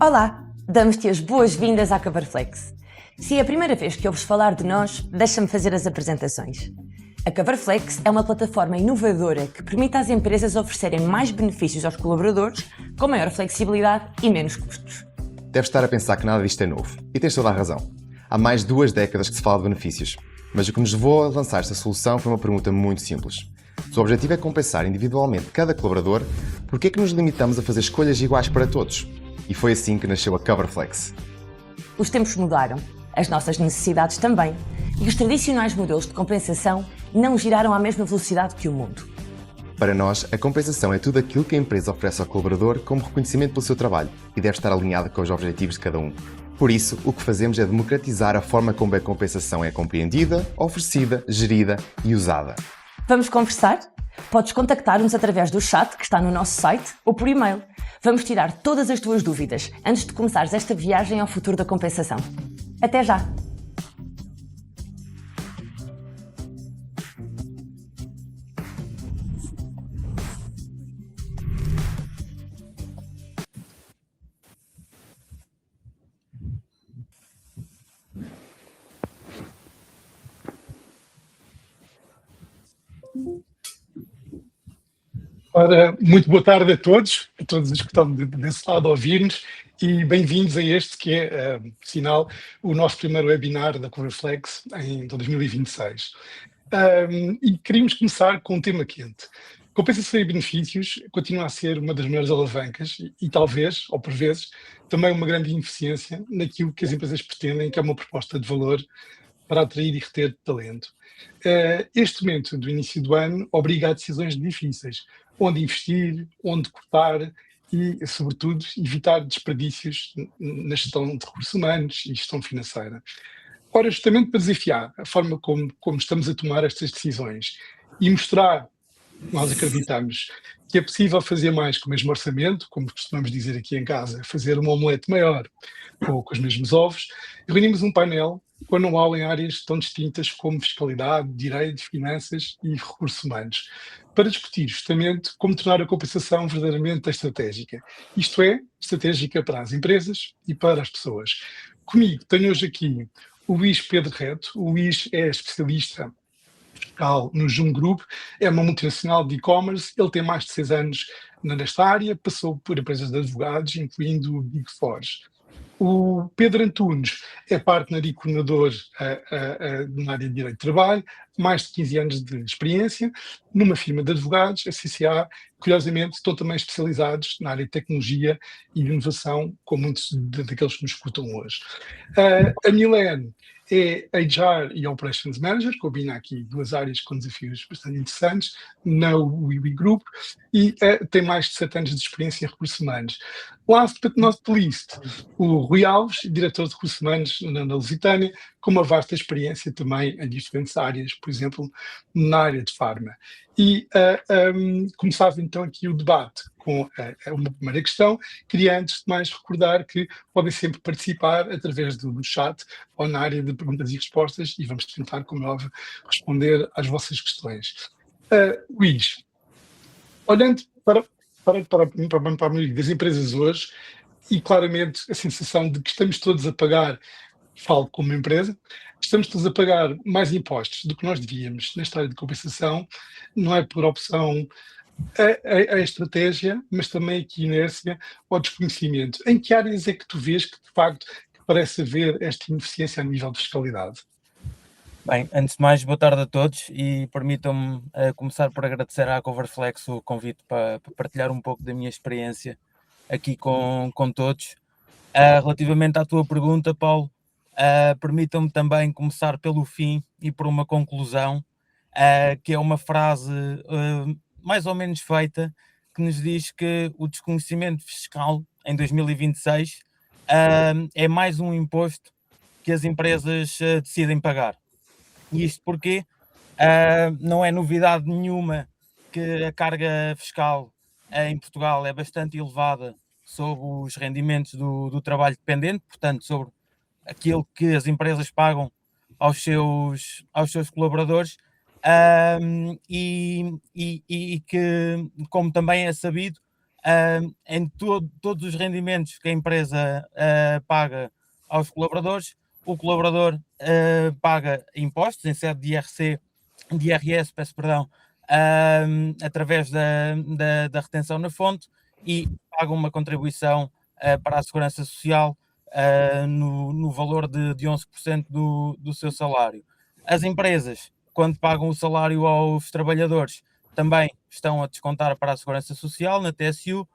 Olá, damos-te as boas-vindas à Coverflex. Se é a primeira vez que ouves falar de nós, deixa-me fazer as apresentações. A Coverflex é uma plataforma inovadora que permite às empresas oferecerem mais benefícios aos colaboradores, com maior flexibilidade e menos custos. Deves estar a pensar que nada disto é novo, e tens toda a razão. Há mais de 2 décadas que se fala de benefícios, mas o que nos levou a lançar esta solução foi uma pergunta muito simples. Se o objetivo é compensar individualmente cada colaborador, por que é que nos limitamos a fazer escolhas iguais para todos? E foi assim que nasceu a Coverflex. Os tempos mudaram, as nossas necessidades também, e os tradicionais modelos de compensação não giraram à mesma velocidade que o mundo. Para nós, a compensação é tudo aquilo que a empresa oferece ao colaborador como reconhecimento pelo seu trabalho e deve estar alinhada com os objetivos de cada um. Por isso, o que fazemos é democratizar a forma como a compensação é compreendida, oferecida, gerida e usada. Vamos conversar? Podes contactar-nos através do chat que está no nosso site ou por e-mail. Vamos tirar todas as tuas dúvidas antes de começares esta viagem ao futuro da compensação. Até já! Ora, muito boa tarde a todos os que estão desse lado a ouvir-nos e bem-vindos a este que é, sinal, o nosso primeiro webinar da Coverflex em 2026. E queríamos começar com um tema quente. Compensação e benefícios continua a ser uma das maiores alavancas e talvez, ou por vezes, também uma grande ineficiência naquilo que as empresas pretendem, que é uma proposta de valor para atrair e reter talento. Este momento do início do ano obriga a decisões difíceis, onde investir, onde cortar e, sobretudo, evitar desperdícios na gestão de recursos humanos e gestão financeira. Ora, justamente para desafiar a forma como estamos a tomar estas decisões e mostrar, nós acreditamos, que é possível fazer mais com o mesmo orçamento, como costumamos dizer aqui em casa, fazer uma omelete maior com os mesmos ovos, reunimos um painel com know-how em áreas tão distintas como fiscalidade, direito, finanças e recursos humanos, para discutir justamente como tornar a compensação verdadeiramente estratégica. Isto é, estratégica para as empresas e para as pessoas. Comigo tenho hoje aqui o Luís Pedro Reto. O Luís é especialista fiscal no Zoom Group, é uma multinacional de e-commerce, ele tem mais de 6 anos nesta área, passou por empresas de advogados, incluindo o Big Four. O Pedro Antunes é partner e coordenador na área de Direito de Trabalho, mais de 15 anos de experiência, numa firma de advogados, a CCA, curiosamente estão também especializados na área de tecnologia e de inovação, como muitos daqueles que nos escutam hoje. A Milene é HR e Operations Manager, combina aqui 2 áreas com desafios bastante interessantes, na WeWe Group, e tem mais de 7 anos de experiência em recursos humanos. Last but not least, o Rui Alves, diretor de recursos humanos na Lusitânia, com uma vasta experiência também em diferentes áreas, por exemplo, na área de farma. E começava então aqui o debate com uma primeira questão. Queria antes de mais recordar que podem sempre participar através do chat ou na área de perguntas e respostas e vamos tentar, como é óbvio, responder às vossas questões. Luís, olhando para a maioria das empresas hoje, e claramente a sensação de que estamos todos a pagar, falo como empresa, estamos todos a pagar mais impostos do que nós devíamos nesta área de compensação, não é por opção a estratégia, mas também aqui inércia ou desconhecimento. Em que áreas é que tu vês que, de facto, parece haver esta ineficiência a nível de fiscalidade? Bem, antes de mais, boa tarde a todos e permitam-me começar por agradecer à Coverflex o convite para partilhar um pouco da minha experiência aqui com todos. Relativamente à tua pergunta, Paulo, permitam-me também começar pelo fim e por uma conclusão, que é uma frase mais ou menos feita, que nos diz que o desconhecimento fiscal em 2026 é mais um imposto que as empresas decidem pagar. E isto porque não é novidade nenhuma que a carga fiscal em Portugal é bastante elevada sobre os rendimentos do trabalho dependente, portanto, sobre aquilo que as empresas pagam aos seus colaboradores, e que, como também é sabido, em todos os rendimentos que a empresa paga aos colaboradores, o colaborador paga impostos em sede de IRS, peço perdão, através da retenção na fonte, e paga uma contribuição para a Segurança Social no valor de 11% do seu salário. As empresas, quando pagam o salário aos trabalhadores, também estão a descontar para a Segurança Social, na TSU,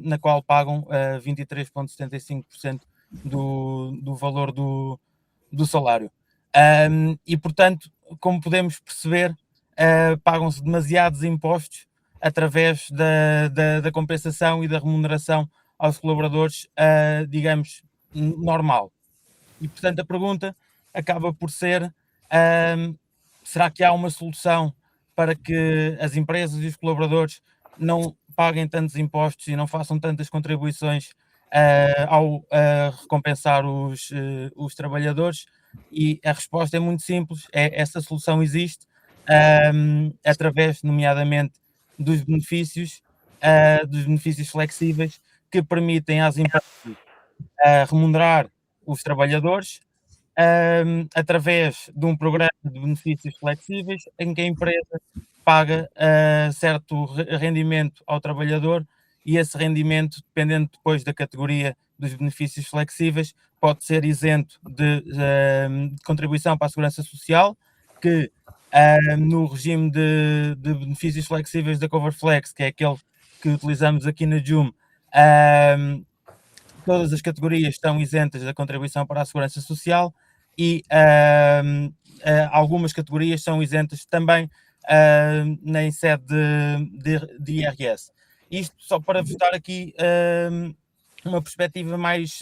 na qual pagam 23,75% do valor do salário. E, portanto, como podemos perceber, pagam-se demasiados impostos através da compensação e da remuneração aos colaboradores, digamos, normal. E, portanto, a pergunta acaba por ser: será que há uma solução para que as empresas e os colaboradores não paguem tantos impostos e não façam tantas contribuições ao recompensar os trabalhadores? E a resposta é muito simples: essa solução existe através, nomeadamente, dos benefícios flexíveis, que permitem às empresas remunerar os trabalhadores através de um programa de benefícios flexíveis, em que a empresa paga certo rendimento ao trabalhador, e esse rendimento, dependendo depois da categoria dos benefícios flexíveis, pode ser isento de contribuição para a Segurança Social, que no regime de benefícios flexíveis da Coverflex, que é aquele que utilizamos aqui na JUM, todas as categorias estão isentas da contribuição para a Segurança Social, e algumas categorias são isentas também em sede de IRS. Isto só para vos dar aqui uma perspectiva mais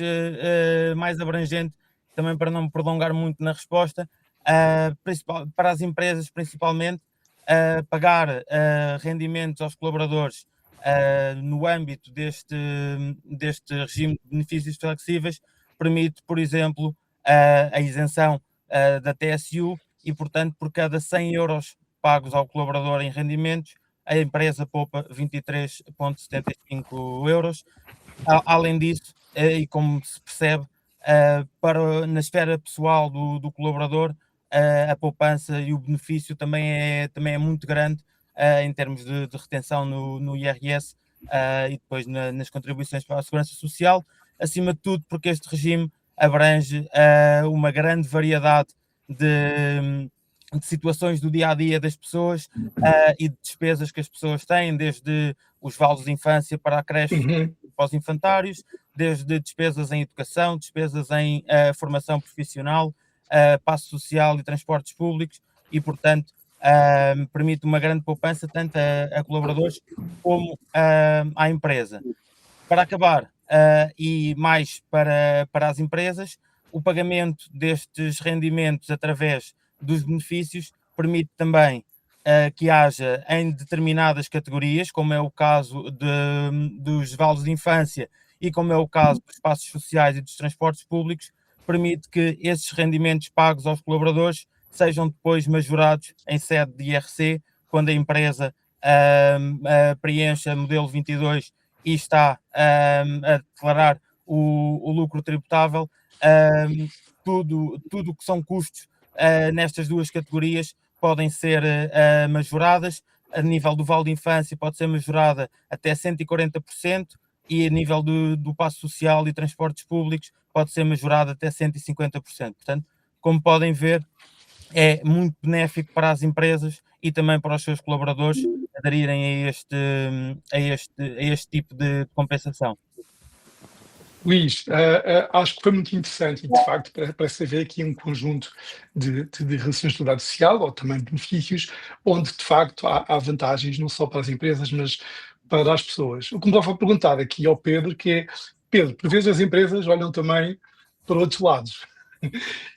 abrangente, também para não me prolongar muito na resposta, para as empresas principalmente, pagar rendimentos aos colaboradores no âmbito deste regime de benefícios flexíveis permite, por exemplo, a isenção da TSU, e, portanto, por cada 100 euros pagos ao colaborador em rendimentos, a empresa poupa 23,75 euros. Além disso, e como se percebe, na esfera pessoal do colaborador, a poupança e o benefício também é muito grande em termos de retenção no IRS e depois nas contribuições para a Segurança Social, acima de tudo porque este regime abrange uma grande variedade de situações do dia-a-dia das pessoas e de despesas que as pessoas têm, desde os vales de infância para a creche para os infantários, desde despesas em educação, despesas em formação profissional, passo social e transportes públicos, e, portanto, permite uma grande poupança tanto a colaboradores como à empresa. Para acabar, e mais para as empresas, o pagamento destes rendimentos através dos benefícios permite também que haja em determinadas categorias, como é o caso dos vales de infância e como é o caso dos passos sociais e dos transportes públicos, permite que esses rendimentos pagos aos colaboradores sejam depois majorados em sede de IRC, quando a empresa preenche a modelo 22 e está a declarar o lucro tributável. Tudo o que são custos nestas duas categorias podem ser majoradas. A nível do vale de infância pode ser majorada até 140%, e a nível do passo social e transportes públicos pode ser majorada até 150%. Portanto, como podem ver, é muito benéfico para as empresas e também para os seus colaboradores aderirem a este tipo de compensação. Luís, acho que foi muito interessante e, de facto, parece haver aqui um conjunto de relações de responsabilidade social ou também de benefícios, onde, de facto, há vantagens não só para as empresas, mas para as pessoas. O que me estava a perguntar aqui ao Pedro, que é, Pedro, por vezes as empresas olham também para outros lados.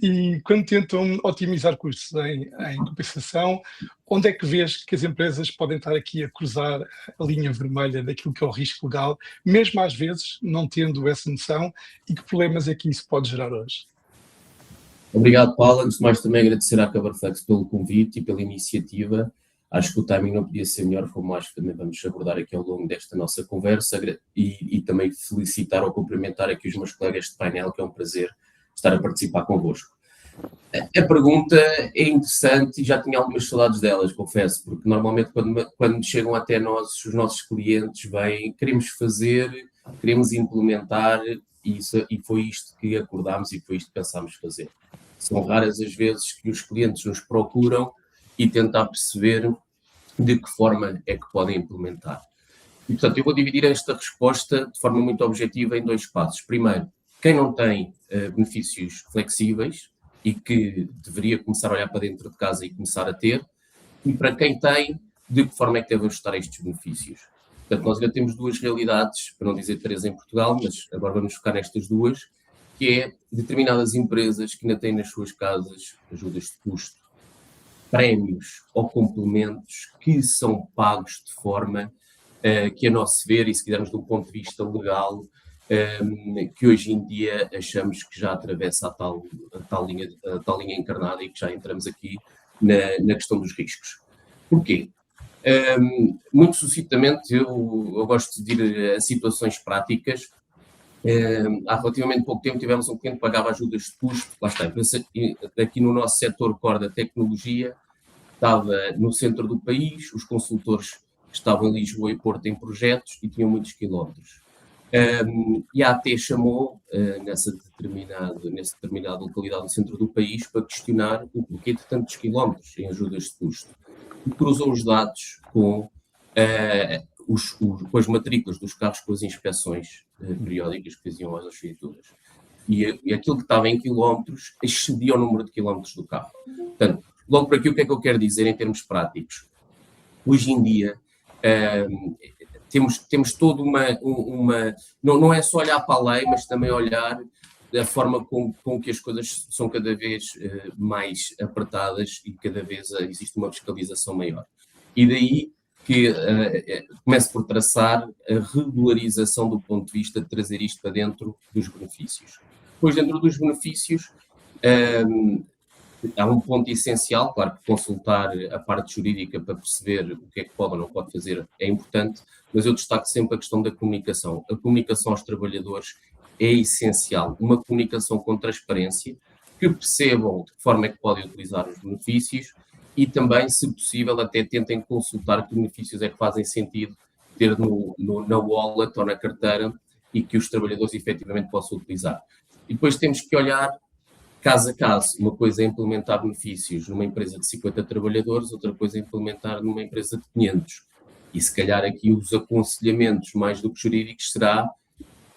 E quando tentam otimizar custos em compensação, onde é que vês que as empresas podem estar aqui a cruzar a linha vermelha daquilo que é o risco legal, mesmo às vezes não tendo essa noção, e que problemas é que isso pode gerar hoje? Obrigado, Paulo. Antes de mais, também agradecer à Coverflex pelo convite e pela iniciativa. Acho que o timing não podia ser melhor, como acho que também vamos abordar aqui ao longo desta nossa conversa, e também felicitar ou cumprimentar aqui os meus colegas de painel, que é um prazer estar a participar convosco. A pergunta é interessante e já tinha algumas saudades delas, confesso, porque normalmente quando chegam até nós, os nossos clientes vêm, queremos fazer, queremos implementar, e foi isto que acordámos e foi isto que pensámos fazer. São raras as vezes que os clientes nos procuram e tentar perceber de que forma é que podem implementar. E, portanto, eu vou dividir esta resposta de forma muito objetiva em 2 passos. Primeiro, quem não tem benefícios flexíveis e que deveria começar a olhar para dentro de casa e começar a ter, e para quem tem, de que forma é que deve ajustar estes benefícios. Portanto, nós ainda temos 2 realidades, para não dizer 3 em Portugal, mas agora vamos focar nestas 2, que é determinadas empresas que ainda têm nas suas casas ajudas de custo, prémios ou complementos que são pagos de forma que, a nosso ver, e se quisermos de um ponto de vista legal, que hoje em dia achamos que já atravessa a tal linha encarnada e que já entramos aqui na questão dos riscos. Porquê? Muito sucintamente, eu gosto de ir a situações práticas. Há relativamente pouco tempo tivemos um cliente que pagava ajudas de custo, lá está, aqui no nosso setor core da tecnologia, estava no centro do país, os consultores estavam em Lisboa e Porto em projetos e tinham muitos quilómetros. E a AT chamou, nessa determinada localidade no centro do país, para questionar o porquê de tantos quilómetros em ajudas de custo. E cruzou os dados com as matrículas dos carros, com as inspeções periódicas que faziam às viaturas. E aquilo que estava em quilómetros excedia o número de quilómetros do carro. Portanto, logo por aqui, o que é que eu quero dizer em termos práticos? Hoje em dia, temos toda uma não é só olhar para a lei, mas também olhar da forma com que as coisas são cada vez mais apertadas e cada vez existe uma fiscalização maior. E daí que começo por traçar a regularização do ponto de vista de trazer isto para dentro dos benefícios. Depois, dentro dos benefícios, há um ponto essencial, claro que consultar a parte jurídica para perceber o que é que pode ou não pode fazer é importante, mas eu destaco sempre a questão da comunicação. A comunicação aos trabalhadores é essencial. Uma comunicação com transparência, que percebam de que forma é que podem utilizar os benefícios e também, se possível, até tentem consultar que benefícios é que fazem sentido ter na wallet ou na carteira e que os trabalhadores efetivamente possam utilizar. E depois temos que olhar caso a caso. Uma coisa é implementar benefícios numa empresa de 50 trabalhadores, outra coisa é implementar numa empresa de 500. E se calhar aqui os aconselhamentos mais do que jurídicos será: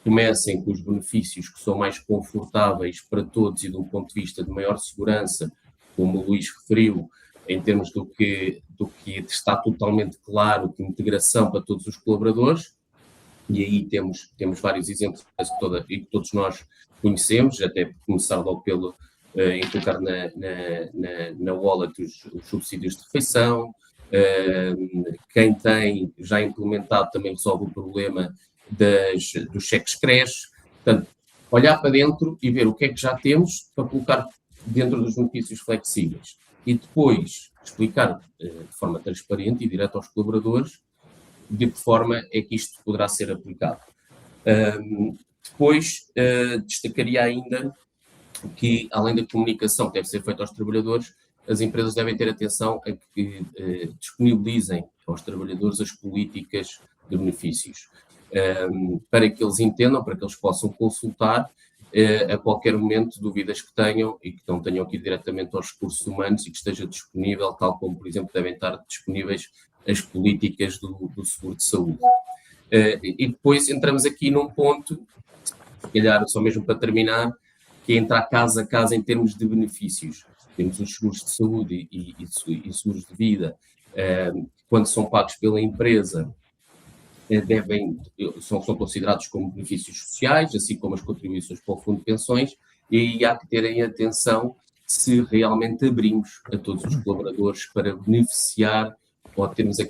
comecem com os benefícios que são mais confortáveis para todos e de um ponto de vista de maior segurança, como o Luís referiu, em termos do que está totalmente claro, de integração para todos os colaboradores. E aí temos vários exemplos que todos nós conhecemos, até por começar logo em colocar na wallet os subsídios de refeição. Quem tem já implementado também resolve o problema dos cheques creche. Portanto, olhar para dentro e ver o que é que já temos para colocar dentro dos benefícios flexíveis. E depois explicar de forma transparente e direta aos colaboradores de que forma é que isto poderá ser aplicado. Depois, destacaria ainda que, além da comunicação que deve ser feita aos trabalhadores, as empresas devem ter atenção a que disponibilizem aos trabalhadores as políticas de benefícios, para que eles entendam, para que eles possam consultar a qualquer momento dúvidas que tenham e que não tenham que ir diretamente aos recursos humanos e que esteja disponível, tal como, por exemplo, devem estar disponíveis as políticas do seguro de saúde. E depois entramos aqui num ponto, se calhar só mesmo para terminar, que é entrar casa a casa em termos de benefícios. Temos os seguros de saúde e seguros de vida, quando são pagos pela empresa, são considerados como benefícios sociais, assim como as contribuições para o fundo de pensões, e aí há que terem atenção se realmente abrimos a todos os colaboradores para beneficiar ou termos a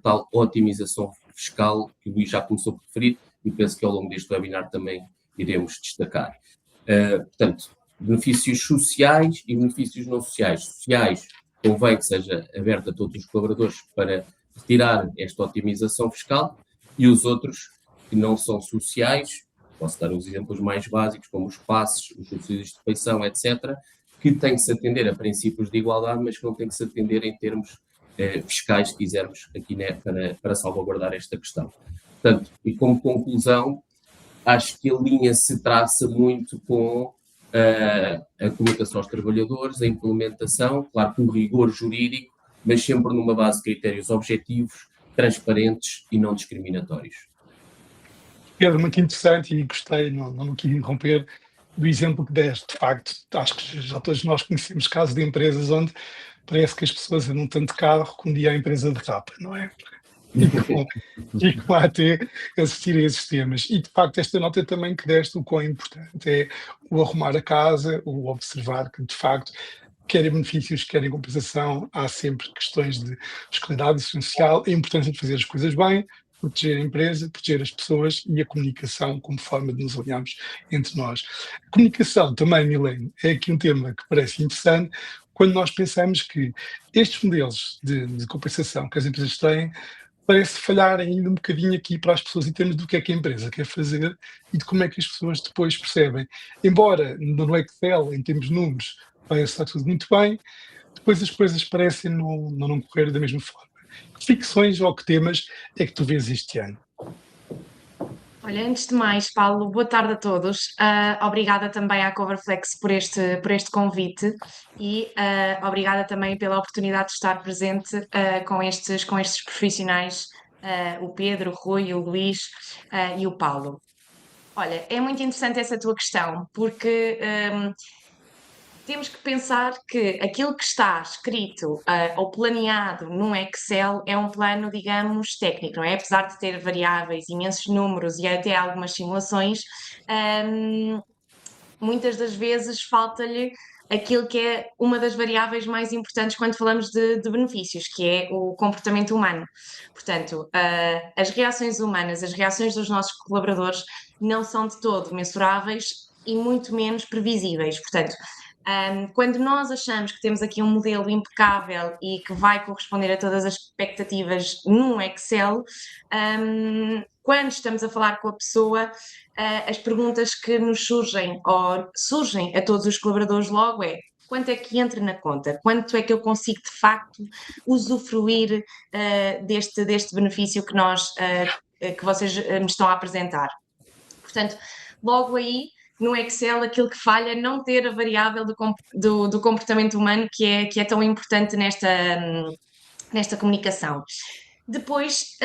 tal otimização fiscal que o Luís já começou a referir e penso que ao longo deste webinar também iremos destacar. Portanto, benefícios sociais e benefícios não sociais. Sociais, convém que seja aberto a todos os colaboradores para retirar esta otimização fiscal, e os outros que não são sociais, posso dar os exemplos mais básicos, como os passes, os subsídios de refeição, etc., que têm que se atender a princípios de igualdade, mas que não têm que se atender em termos fiscais, se quisermos, aqui para salvaguardar esta questão. Portanto, e como conclusão, acho que a linha se traça muito com a comunicação aos trabalhadores, a implementação, claro, com rigor jurídico, mas sempre numa base de critérios objetivos, transparentes e não discriminatórios. Pedro, muito interessante e gostei, não quis interromper, do exemplo que deste. De facto, acho que já todos nós conhecemos casos de empresas onde parece que as pessoas andam tanto de carro que um dia a empresa derrapa, não é? E que lá até assistir a esses temas. E, de facto, esta nota também que deste, o quão importante é o arrumar a casa, o observar que, de facto, querem benefícios, querem compensação, há sempre questões de escolaridade social, a importância de fazer as coisas bem, proteger a empresa, proteger as pessoas e a comunicação como forma de nos alinharmos entre nós. A comunicação também, Milene, é aqui um tema que parece interessante quando nós pensamos que estes modelos de compensação que as empresas têm parece falhar ainda um bocadinho aqui para as pessoas em termos do que é que a empresa quer fazer e de como é que as pessoas depois percebem. Embora no Excel, em termos de números, parece estar tudo muito bem, depois as coisas parecem não correr da mesma forma. Que ficções ou que temas é que tu vês este ano? Olha, antes de mais, Paulo, boa tarde a todos. Obrigada também à Coverflex por este convite e obrigada também pela oportunidade de estar presente com estes profissionais, o Pedro, o Rui, o Luís e o Paulo. Olha, é muito interessante essa tua questão, porque temos que pensar que aquilo que está escrito ou planeado num Excel é um plano, digamos, técnico, não é? Apesar de ter variáveis, imensos números e até algumas simulações, muitas das vezes falta-lhe aquilo que é uma das variáveis mais importantes quando falamos de benefícios, que é o comportamento humano. Portanto, as reações humanas, as reações dos nossos colaboradores não são de todo mensuráveis e muito menos previsíveis. Portanto, quando nós achamos que temos aqui um modelo impecável e que vai corresponder a todas as expectativas num Excel, quando estamos a falar com a pessoa, as perguntas que nos surgem, ou surgem a todos os colaboradores logo é: quanto é que entra na conta? Quanto é que eu consigo, de facto, usufruir deste benefício que vocês me estão a apresentar? Portanto, logo aí, no Excel, aquilo que falha é não ter a variável do comportamento humano que é tão importante nesta comunicação. Depois,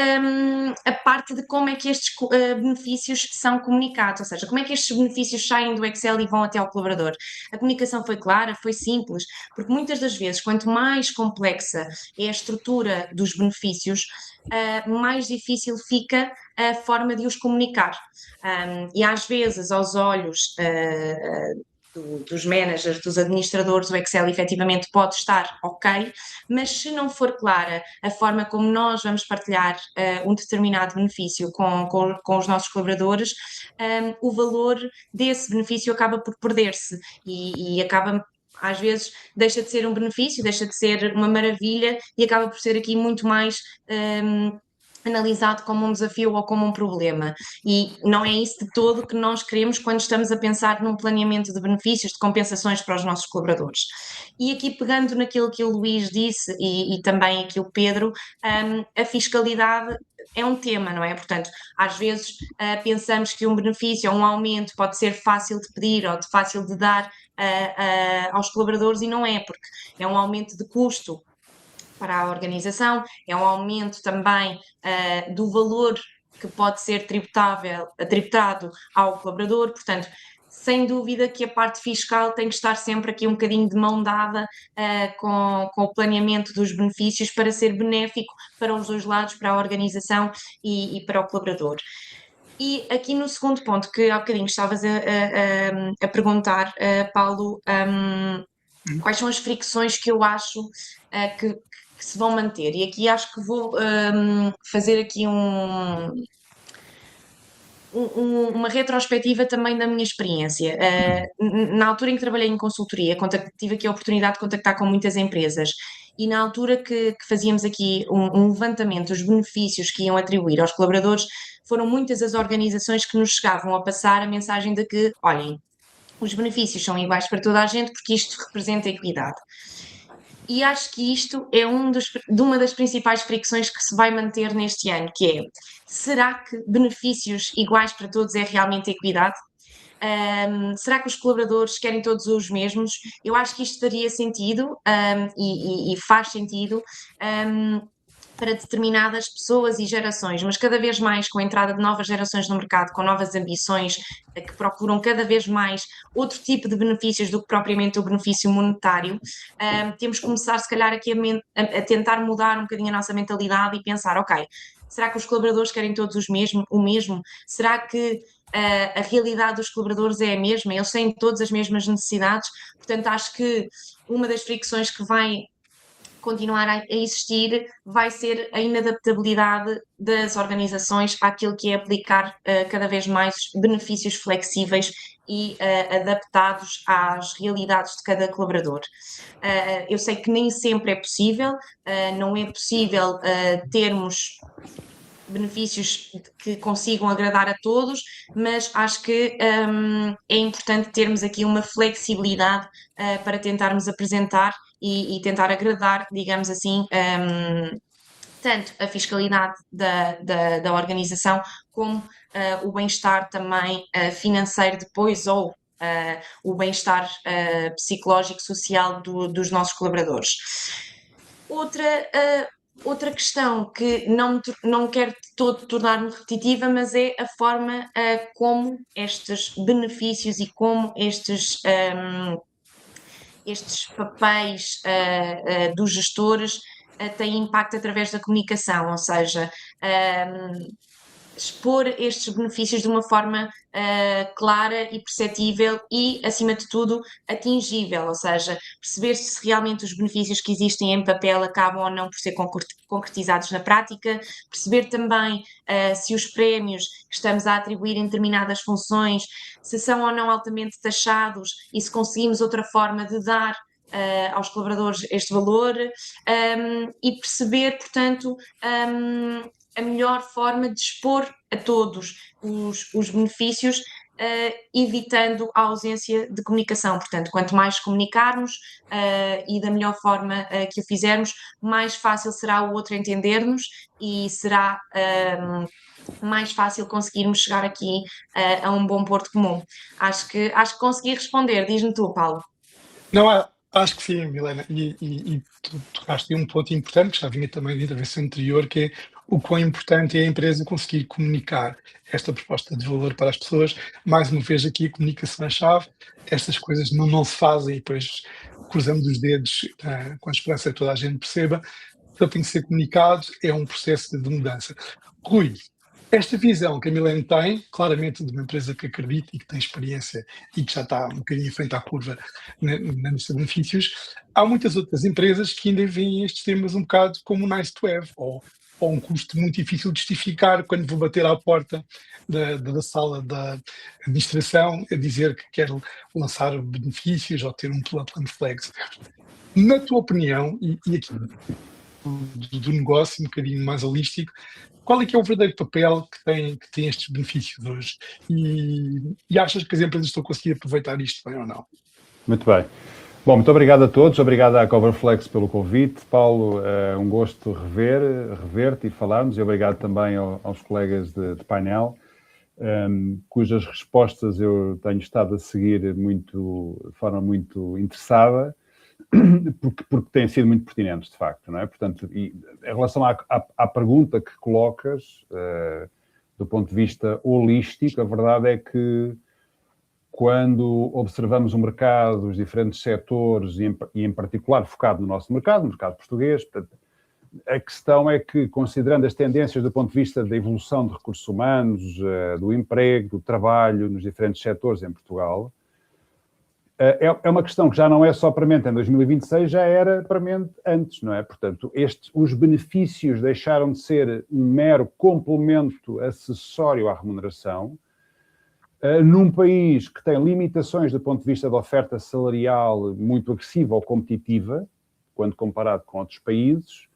a parte de como é que estes benefícios são comunicados, ou seja, como é que estes benefícios saem do Excel e vão até ao colaborador. A comunicação foi clara, foi simples, porque muitas das vezes, quanto mais complexa é a estrutura dos benefícios, mais difícil fica a forma de os comunicar. E às vezes, aos olhos dos managers, dos administradores, o Excel efetivamente pode estar ok, mas se não for clara a forma como nós vamos partilhar um determinado benefício com os nossos colaboradores, o valor desse benefício acaba por perder-se e acaba, às vezes, deixa de ser um benefício, deixa de ser uma maravilha e acaba por ser aqui muito mais analisado como um desafio ou como um problema, e não é isso de todo que nós queremos quando estamos a pensar num planeamento de benefícios, de compensações para os nossos colaboradores. E aqui, pegando naquilo que o Luís disse e também aqui o Pedro, a fiscalidade é um tema, não é? Portanto, às vezes pensamos que um benefício ou um aumento pode ser fácil de pedir ou fácil de dar aos colaboradores, e não é, porque é um aumento de custo para a organização, é um aumento também do valor que pode ser tributado ao colaborador. Portanto, sem dúvida que a parte fiscal tem que estar sempre aqui um bocadinho de mão dada com o planeamento dos benefícios para ser benéfico para os dois lados, para a organização e para o colaborador. E aqui no segundo ponto, que há bocadinho estavas a perguntar, Paulo, quais são as fricções que eu acho que se vão manter, e aqui acho que vou fazer aqui uma retrospectiva também da minha experiência. Na altura em que trabalhei em consultoria, tive aqui a oportunidade de contactar com muitas empresas e na altura que fazíamos aqui um levantamento dos benefícios que iam atribuir aos colaboradores, foram muitas as organizações que nos chegavam a passar a mensagem de que, olhem, os benefícios são iguais para toda a gente porque isto representa equidade. E acho que isto é de uma das principais fricções que se vai manter neste ano, que é, será que benefícios iguais para todos é realmente equidade? Será que os colaboradores querem todos os mesmos? Eu acho que isto faria sentido e faz sentido para determinadas pessoas e gerações, mas cada vez mais com a entrada de novas gerações no mercado, com novas ambições, que procuram cada vez mais outro tipo de benefícios do que propriamente o benefício monetário, temos que começar, se calhar, aqui a tentar mudar um bocadinho a nossa mentalidade e pensar, ok, será que os colaboradores querem todos o mesmo? Será que a realidade dos colaboradores é a mesma? Eles têm todas as mesmas necessidades? Portanto, acho que uma das fricções que vai continuar a existir vai ser a inadaptabilidade das organizações àquilo que é aplicar cada vez mais benefícios flexíveis e adaptados às realidades de cada colaborador. Eu sei que nem sempre é possível, não é possível termos benefícios que consigam agradar a todos, mas acho que é importante termos aqui uma flexibilidade para tentarmos apresentar e tentar agradar, digamos assim, tanto a fiscalidade da organização como o bem-estar também financeiro depois ou o bem-estar psicológico, social dos nossos colaboradores. Outra questão que não quero de todo tornar-me repetitiva, mas é a forma como estes benefícios e como estes papéis dos gestores têm impacto através da comunicação, ou seja, expor estes benefícios de uma forma clara e perceptível e, acima de tudo, atingível, ou seja, perceber se realmente os benefícios que existem em papel acabam ou não por ser concretizados na prática, perceber também se os prémios que estamos a atribuir em determinadas funções, se são ou não altamente taxados e se conseguimos outra forma de dar aos colaboradores este valor e perceber, portanto, a melhor forma de expor a todos os benefícios, evitando a ausência de comunicação. Portanto, quanto mais comunicarmos e da melhor forma que o fizermos, mais fácil será o outro entender-nos e será mais fácil conseguirmos chegar aqui a um bom porto comum. Acho que consegui responder. Diz-me tu, Paulo. Não, acho que sim, Milena, e tu tocaste em um ponto importante, que já vinha também da intervenção anterior, que é o quão importante é a empresa conseguir comunicar esta proposta de valor para as pessoas. Mais uma vez aqui a comunicação é a chave, estas coisas não se fazem e depois cruzamos os dedos com a esperança que toda a gente perceba, então tem que ser comunicado, é um processo de mudança. Rui, esta visão que a Milena tem, claramente de uma empresa que acredita e que tem experiência e que já está um bocadinho em frente à curva nestes benefícios, há muitas outras empresas que ainda veem estes temas um bocado como nice to have, ou um custo muito difícil de justificar quando vou bater à porta da sala da administração a dizer que quero lançar benefícios ou ter um plano flex. Na tua opinião, e aqui do negócio um bocadinho mais holístico, qual é que é o verdadeiro papel que tem estes benefícios hoje? E achas que as empresas estão a conseguir aproveitar isto bem ou não? Muito bem. Bom, muito obrigado a todos, obrigado à Coverflex pelo convite. Paulo, é um gosto rever-te e falarmos, e obrigado também aos colegas de painel, cujas respostas eu tenho estado a seguir de forma muito interessada, porque têm sido muito pertinentes, de facto, não é? Portanto, e em relação à pergunta que colocas, do ponto de vista holístico, a verdade é que quando observamos o mercado, os diferentes setores, e em particular focado no nosso mercado, no mercado português, portanto, a questão é que, considerando as tendências do ponto de vista da evolução de recursos humanos, do emprego, do trabalho nos diferentes setores em Portugal, É uma questão que já não é só premente em 2026, já era premente antes, não é? Portanto, os benefícios deixaram de ser um mero complemento acessório à remuneração. Num país que tem limitações do ponto de vista da oferta salarial muito agressiva ou competitiva, quando comparado com outros países,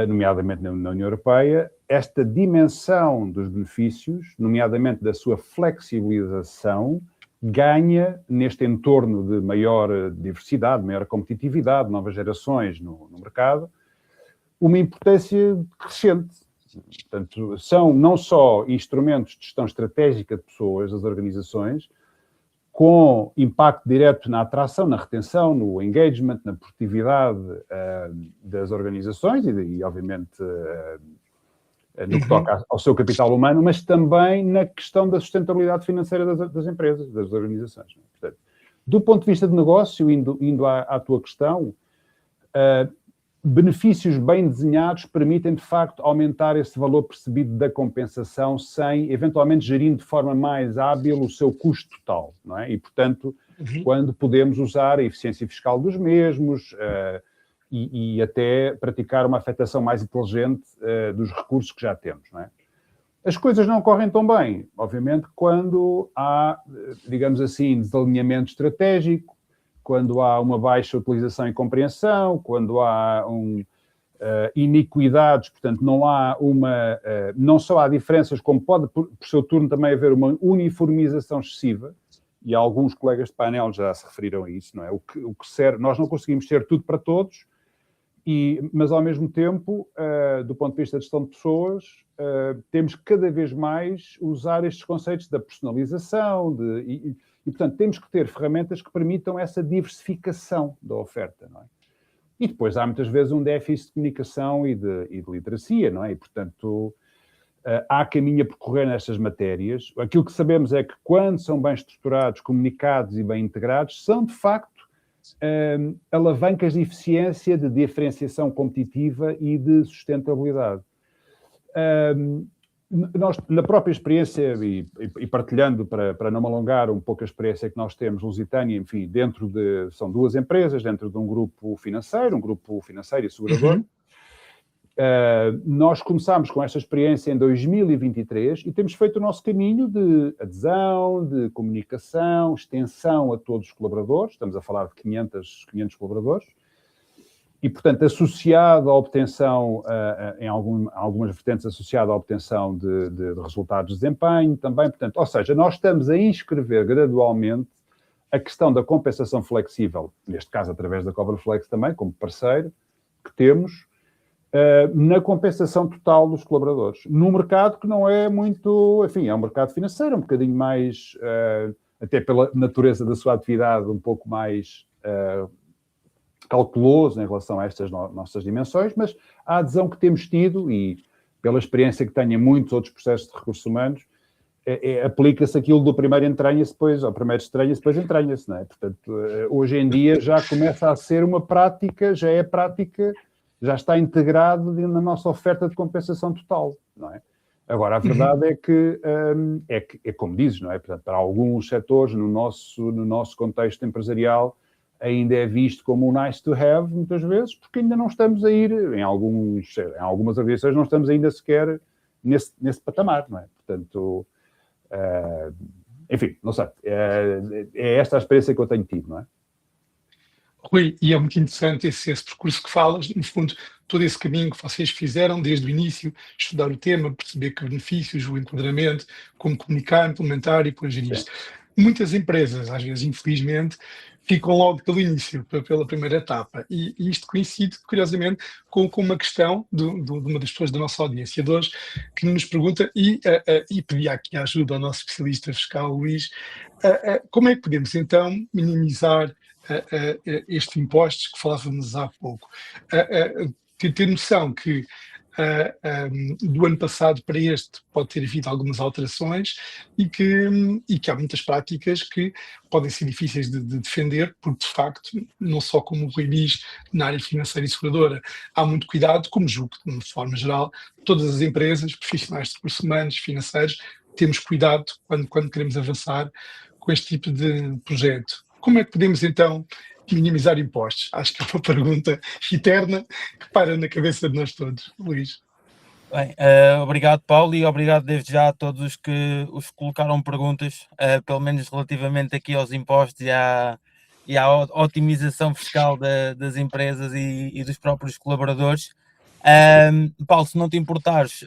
nomeadamente na União Europeia, esta dimensão dos benefícios, nomeadamente da sua flexibilização, ganha neste entorno de maior diversidade, maior competitividade, novas gerações no mercado, uma importância crescente. Portanto, são não só instrumentos de gestão estratégica de pessoas, das organizações, com impacto direto na atração, na retenção, no engagement, na produtividade das organizações e obviamente, no que toca ao seu capital humano, mas também na questão da sustentabilidade financeira das empresas, das organizações. Portanto, do ponto de vista de negócio, indo à tua questão, benefícios bem desenhados permitem, de facto, aumentar esse valor percebido da compensação sem, eventualmente, gerir de forma mais hábil o seu custo total, não é? E, portanto, quando podemos usar a eficiência fiscal dos mesmos e até praticar uma afetação mais inteligente dos recursos que já temos, não é? As coisas não correm tão bem, obviamente, quando há, digamos assim, desalinhamento estratégico, quando há uma baixa utilização e compreensão, quando há iniquidades, portanto, não só há diferenças, como pode, por seu turno, também haver uma uniformização excessiva, e alguns colegas de painel já se referiram a isso, não é? O que serve, nós não conseguimos ser tudo para todos, mas, ao mesmo tempo, do ponto de vista de gestão de pessoas, temos que cada vez mais usar estes conceitos da personalização, e, portanto, temos que ter ferramentas que permitam essa diversificação da oferta, não é? E depois há muitas vezes um déficit de comunicação e de literacia, não é? E, portanto, há caminho a percorrer nestas matérias. Aquilo que sabemos é que, quando são bem estruturados, comunicados e bem integrados, são, de facto, alavancas de eficiência, de diferenciação competitiva e de sustentabilidade. Nós, na própria experiência, e partilhando para não me alongar um pouco a experiência que nós temos, Lusitânia, enfim, são duas empresas, dentro de um grupo financeiro e segurador. Nós começámos com esta experiência em 2023 e temos feito o nosso caminho de adesão, de comunicação, extensão a todos os colaboradores, estamos a falar de 500 colaboradores, e, portanto, associado à obtenção, em algumas vertentes, associado à obtenção de resultados de desempenho também. Portanto, ou seja, nós estamos a inscrever gradualmente a questão da compensação flexível, neste caso através da Coverflex também, como parceiro que temos, na compensação total dos colaboradores. Num mercado que não é muito, enfim, é um mercado financeiro, um bocadinho mais, até pela natureza da sua atividade, um pouco mais calculoso em relação a estas nossas dimensões, mas a adesão que temos tido, e pela experiência que tenho em muitos outros processos de recursos humanos, aplica-se aquilo do primeiro entranha-se, depois, ao primeiro estranha-se, depois entranha-se, não é? Portanto, hoje em dia já começa a ser uma prática, já está integrado na nossa oferta de compensação total, não é? Agora, a verdade é que, como dizes, não é? Portanto, para alguns setores, no nosso contexto empresarial, ainda é visto como um nice to have, muitas vezes, porque ainda não estamos a ir, em algumas organizações, não estamos ainda sequer nesse patamar, não é? Portanto, enfim, não sei, é esta a experiência que eu tenho tido, não é? Rui, e é muito interessante esse percurso que falas, no fundo, todo esse caminho que vocês fizeram desde o início, estudar o tema, perceber que benefícios, o enquadramento, como comunicar, implementar e depois gerir isto. Muitas empresas, às vezes, infelizmente, ficam logo pelo início, pela primeira etapa. E isto coincide, curiosamente, com uma questão de uma das pessoas da nossa audiência de hoje, que nos pergunta, e pedi aqui a ajuda ao nosso especialista fiscal, Luís, como é que podemos, então, minimizar estes impostos que falávamos há pouco? Ter noção que do ano passado para este pode ter havido algumas alterações e que há muitas práticas que podem ser difíceis de defender, porque de facto, não só como o Rui diz, na área financeira e seguradora, há muito cuidado, como julgo que, de forma geral, todas as empresas, profissionais de recursos humanos, financeiros, temos cuidado quando queremos avançar com este tipo de projeto. como é que podemos então minimizar impostos? Acho que é uma pergunta eterna que para na cabeça de nós todos. Luís. Bem, obrigado, Paulo, e obrigado desde já a todos os que colocaram perguntas, pelo menos relativamente aqui aos impostos e à otimização fiscal das empresas e dos próprios colaboradores. Paulo, se não te importares,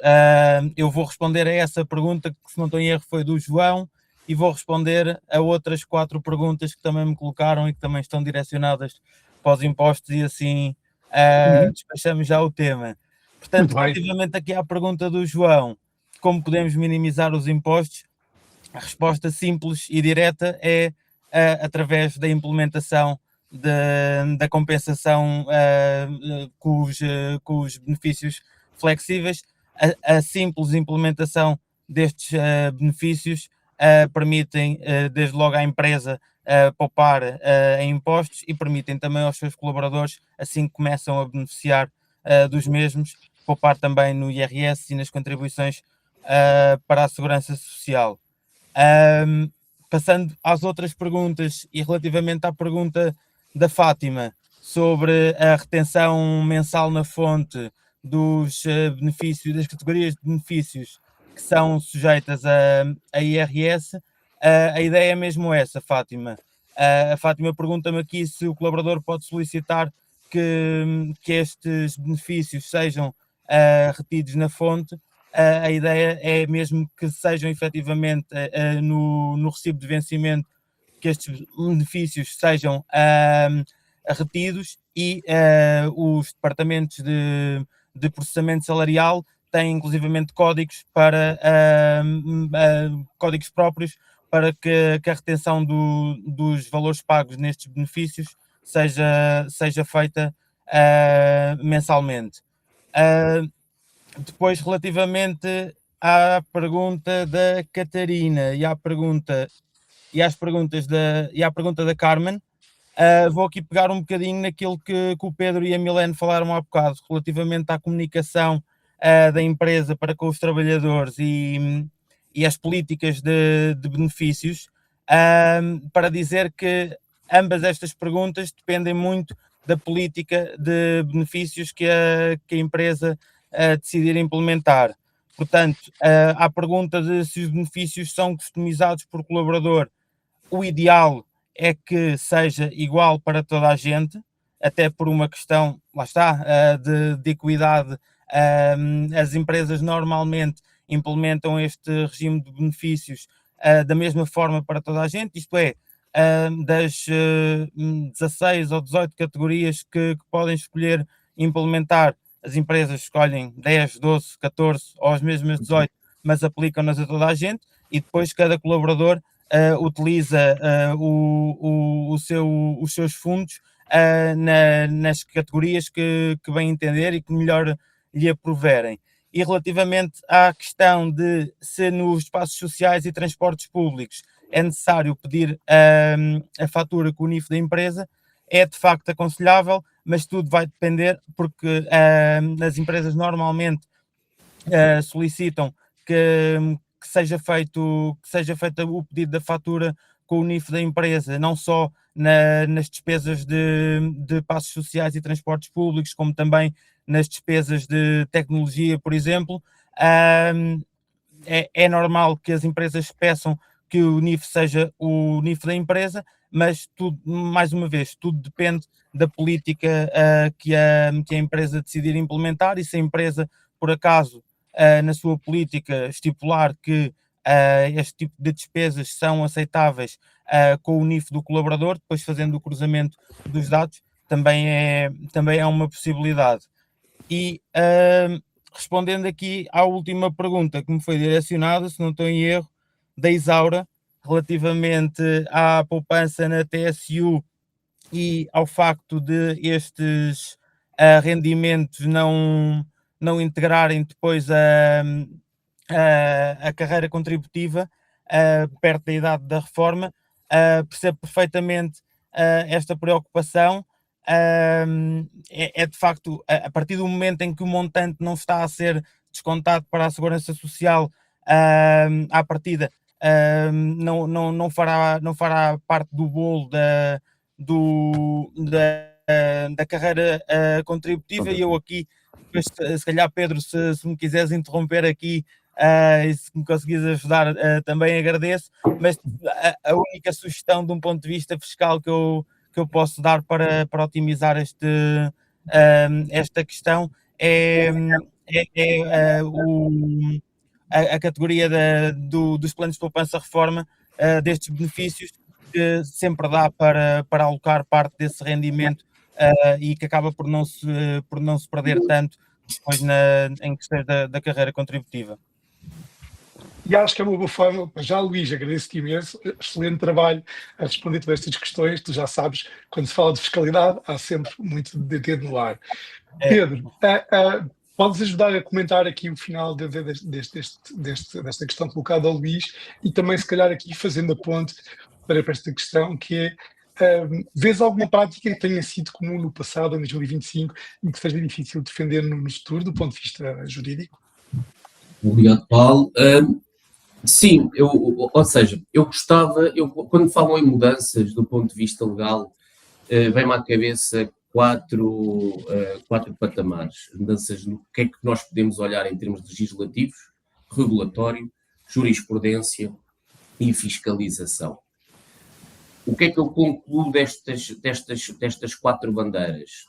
eu vou responder a essa pergunta, que se não estou em erro foi do João, e vou responder a outras 4 perguntas que também me colocaram e que também estão direcionadas para os impostos, e assim despachamos já o tema. Portanto, Muito bem. relativamente aqui à pergunta do João, como podemos minimizar os impostos, a resposta simples e direta é através da implementação da compensação com os benefícios flexíveis. A simples implementação destes benefícios permitem desde logo à empresa poupar em impostos, e permitem também aos seus colaboradores, assim que começam a beneficiar dos mesmos, poupar também no IRS e nas contribuições para a Segurança Social. Passando às outras perguntas, e relativamente à pergunta da Fátima sobre a retenção mensal na fonte dos benefícios, das categorias de benefícios que são sujeitas a IRS, a ideia é mesmo essa, Fátima. A Fátima pergunta-me aqui se o colaborador pode solicitar que estes benefícios sejam retidos na fonte. A ideia é mesmo que sejam efetivamente no recibo de vencimento, que estes benefícios sejam retidos, e os departamentos de processamento salarial têm inclusivamente códigos códigos próprios para que a retenção dos valores pagos nestes benefícios seja feita mensalmente. Depois, relativamente à pergunta da Catarina e à pergunta da Carmen, vou aqui pegar um bocadinho naquilo que o Pedro e a Milene falaram há bocado, relativamente à comunicação da empresa para com os trabalhadores e as políticas de benefícios, para dizer que ambas estas perguntas dependem muito da política de benefícios que a empresa decidir implementar. Portanto, à pergunta de se os benefícios são customizados por colaborador, o ideal é que seja igual para toda a gente, até por uma questão, lá está, de equidade. As empresas normalmente implementam este regime de benefícios da mesma forma para toda a gente, isto é, das 16 ou 18 categorias que podem escolher implementar, as empresas escolhem 10, 12, 14 ou as mesmas 18, mas aplicam-nas a toda a gente, e depois cada colaborador utiliza os seus fundos nas categorias que bem entender e que melhor lhe aproverem. E relativamente à questão de se nos espaços sociais e transportes públicos é necessário pedir a fatura com o NIF da empresa, é de facto aconselhável, mas tudo vai depender, porque as empresas normalmente solicitam que seja feito o pedido da fatura com o NIF da empresa, não só nas despesas de passos sociais e transportes públicos, como também nas despesas de tecnologia, por exemplo. É normal que as empresas peçam que o NIF seja o NIF da empresa, mas tudo, mais uma vez, tudo depende da política que a empresa decidir implementar, e se a empresa, por acaso, na sua política estipular que este tipo de despesas são aceitáveis com o NIF do colaborador, depois fazendo o cruzamento dos dados, também é uma possibilidade. E respondendo aqui à última pergunta que me foi direcionada, se não estou em erro, da Isaura, relativamente à poupança na TSU e ao facto de estes rendimentos não integrarem depois a carreira contributiva perto da idade da reforma. Percebo perfeitamente esta preocupação. É de facto, a partir do momento em que o montante não está a ser descontado para a Segurança Social, à partida, não fará parte do bolo da carreira contributiva. E eu aqui, depois, se calhar, Pedro, se me quiseres interromper aqui, e se me conseguires ajudar, também agradeço, mas a única sugestão de um ponto de vista fiscal que eu posso dar para otimizar esta questão é a categoria dos planos de poupança-reforma, destes benefícios, que sempre dá para alocar parte desse rendimento, e que acaba por não se perder tanto depois em questões da carreira contributiva. E acho que é uma boa forma. Já, Luís, agradeço-te imenso. Excelente trabalho a responder todas estas questões. Tu já sabes, quando se fala de fiscalidade, há sempre muito de dedo no ar. Pedro, podes ajudar a comentar aqui o final desta questão colocada ao Luís, e também, se calhar, aqui fazendo a ponte para esta questão, que é: vês alguma prática que tenha sido comum no passado, em 2025, e que seja difícil defender no futuro, do ponto de vista jurídico? Obrigado, Paulo. Sim, ou seja, eu gostava, quando falam em mudanças do ponto de vista legal, vem-me à cabeça quatro patamares. Mudanças no que é que nós podemos olhar em termos legislativos, regulatório, jurisprudência e fiscalização. O que é que eu concluo destas quatro bandeiras?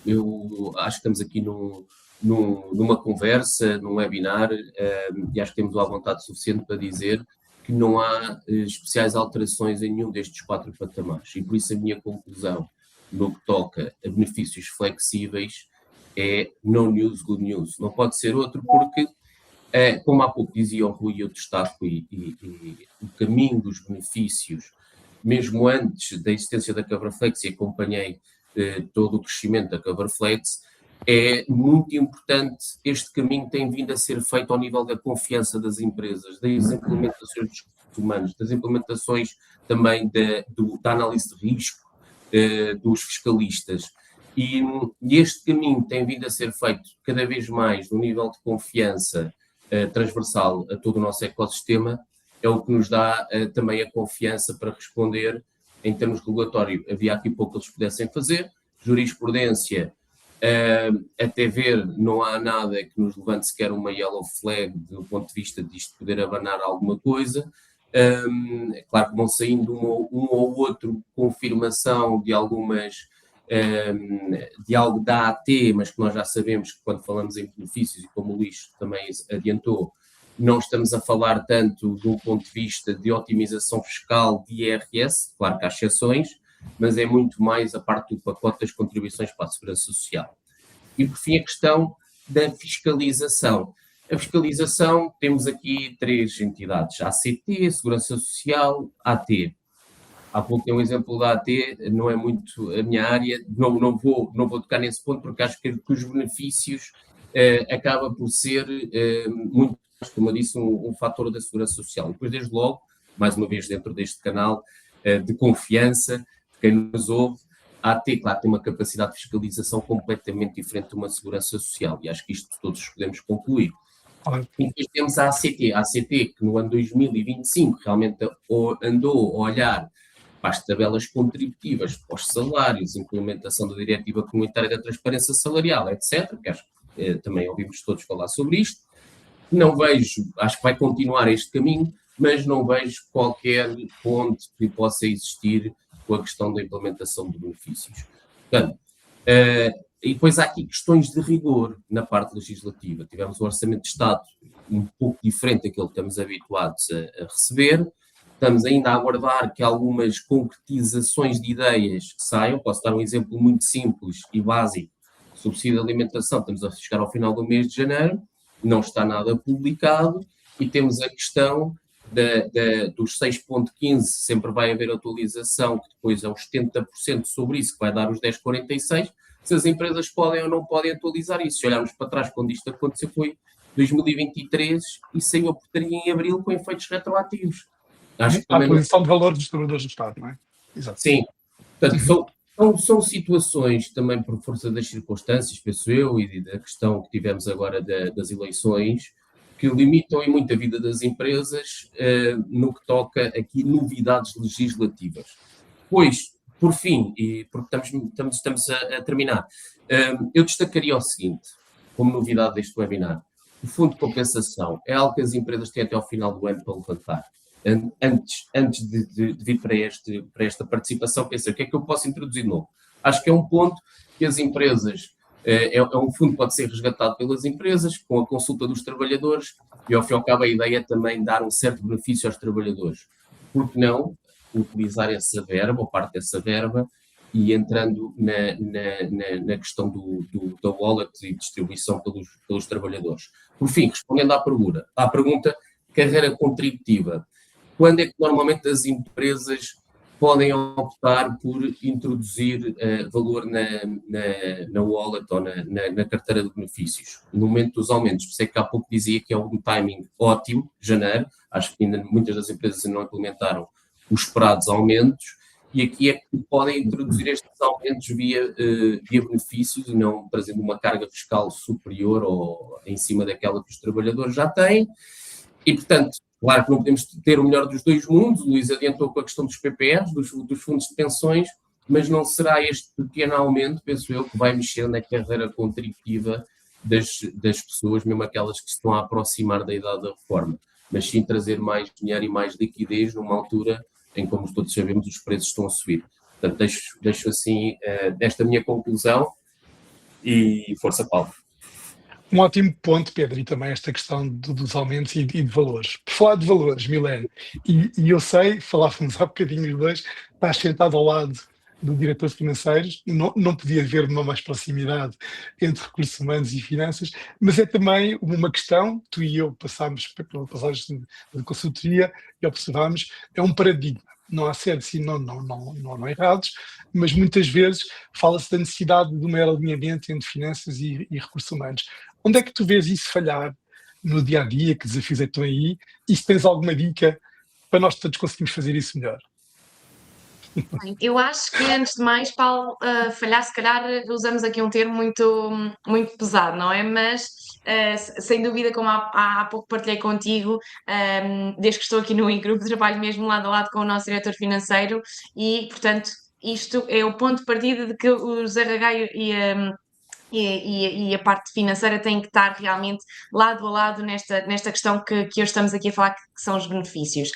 Eu acho que estamos aqui numa conversa, num webinar, e acho que temos a vontade suficiente para dizer que não há especiais alterações em nenhum destes quatro patamares. E por isso a minha conclusão no que toca a benefícios flexíveis é no news, good news. Não pode ser outro, porque, como há pouco dizia o Rui, eu destaco e o caminho dos benefícios, mesmo antes da existência da Coverflex, e acompanhei todo o crescimento da Coverflex, é muito importante. Este caminho tem vindo a ser feito ao nível da confiança das empresas, das implementações dos recursos humanos, das implementações também da análise de risco dos fiscalistas. E este caminho tem vindo a ser feito cada vez mais no nível de confiança transversal a todo o nosso ecossistema. É o que nos dá também a confiança para responder em termos regulatórios. Havia aqui pouco que eles pudessem fazer. Jurisprudência, até ver, não há nada que nos levante sequer uma yellow flag do ponto de vista disto poder abanar alguma coisa. É claro que vão saindo um ou outro confirmação de algumas de algo da AT, mas que nós já sabemos que quando falamos em benefícios, e como o Luís também adiantou, não estamos a falar tanto do ponto de vista de otimização fiscal de IRS, claro que há exceções, mas é muito mais a parte do pacote das contribuições para a Segurança Social. E, por fim, a questão da fiscalização. A fiscalização, temos aqui três entidades: ACT, Segurança Social, AT. Há pouco tem um exemplo da AT, não é muito a minha área, não vou tocar nesse ponto, porque acho que os benefícios acaba por ser muito, como eu disse, um fator da Segurança Social. E depois, desde logo, mais uma vez dentro deste canal de confiança, de quem nos ouve, a AT, claro, tem uma capacidade de fiscalização completamente diferente de uma Segurança Social, e acho que isto todos podemos concluir. E depois temos a ACT, que no ano 2025 realmente andou a olhar para as tabelas contributivas, para os salários, implementação da Diretiva Comunitária da Transparência Salarial, etc., que acho que também ouvimos todos falar sobre isto. Não vejo, acho que vai continuar este caminho, mas não vejo qualquer ponte que possa existir com a questão da implementação de benefícios. Portanto, e depois há aqui questões de rigor na parte legislativa. Tivemos um orçamento de Estado um pouco diferente daquele que estamos habituados a receber. Estamos ainda a aguardar que algumas concretizações de ideias saiam. Posso dar um exemplo muito simples e básico. Subsídio de alimentação, estamos a chegar ao final do mês de janeiro, não está nada publicado, e temos a questão dos 6.15, sempre vai haver atualização, que depois é os 70% sobre isso, que vai dar os 10.46, se as empresas podem ou não podem atualizar isso. Se olharmos para trás, quando isto aconteceu, foi 2023 e saiu a portaria em abril com efeitos retroativos. Acho que a atualização de valores dos distribuidores do Estado, não é? Exato. Sim. Portanto, são situações também por força das circunstâncias, penso eu, e da questão que tivemos agora das eleições, que limitam em muito a vida das empresas no que toca aqui novidades legislativas. Pois, por fim, e porque estamos a terminar, eu destacaria o seguinte, como novidade deste webinar: o fundo de compensação é algo que as empresas têm até ao final do ano para levantar. Antes de vir para esta participação, pensei, o que é que eu posso introduzir de novo? Acho que é um ponto que as empresas, é um fundo que pode ser resgatado pelas empresas, com a consulta dos trabalhadores, e ao fim e ao cabo a ideia é também dar um certo benefício aos trabalhadores. Por que não utilizar essa verba, ou parte dessa verba, e entrando na questão da wallet e distribuição pelos trabalhadores. Por fim, respondendo à pergunta, carreira contributiva. Quando é que normalmente as empresas podem optar por introduzir valor na wallet ou na carteira de benefícios? No momento dos aumentos, por isso é que há pouco dizia que é um timing ótimo, janeiro, acho que ainda muitas das empresas ainda não implementaram os esperados aumentos, e aqui é que podem introduzir estes aumentos via benefícios e não trazendo uma carga fiscal superior ou em cima daquela que os trabalhadores já têm. E, portanto, claro que não podemos ter o melhor dos dois mundos. O Luís adiantou com a questão dos PPRs, dos fundos de pensões, mas não será este pequeno aumento, penso eu, que vai mexer na carreira contributiva das pessoas, mesmo aquelas que se estão a aproximar da idade da reforma, mas sim trazer mais dinheiro e mais liquidez numa altura em, como todos sabemos, os preços estão a subir. Portanto, deixo assim esta minha conclusão e força, Paulo. Um ótimo ponto, Pedro, e também esta questão dos aumentos e de valores. Por falar de valores, Milene, e eu sei, falávamos há bocadinho os dois, estás sentado ao lado do diretor financeiro, não podia haver uma mais proximidade entre recursos humanos e finanças, mas é também uma questão, tu e eu passámos pela passagem de consultoria e observámos, é um paradigma. Não há certos e não errados, mas muitas vezes fala-se da necessidade de um maior alinhamento entre finanças e recursos humanos. Onde é que tu vês isso falhar no dia-a-dia? Que desafios é que estão aí? E se tens alguma dica para nós todos conseguirmos fazer isso melhor? Bem, eu acho que, antes de mais, Paulo, falhar, se calhar usamos aqui um termo muito pesado, não é? Mas, sem dúvida, como há pouco partilhei contigo, desde que estou aqui no grupo de trabalho mesmo lado a lado com o nosso diretor financeiro e, portanto, isto é o ponto de partida de que os RH e a parte financeira tem que estar realmente lado a lado nesta questão que hoje estamos aqui a falar, que são os benefícios.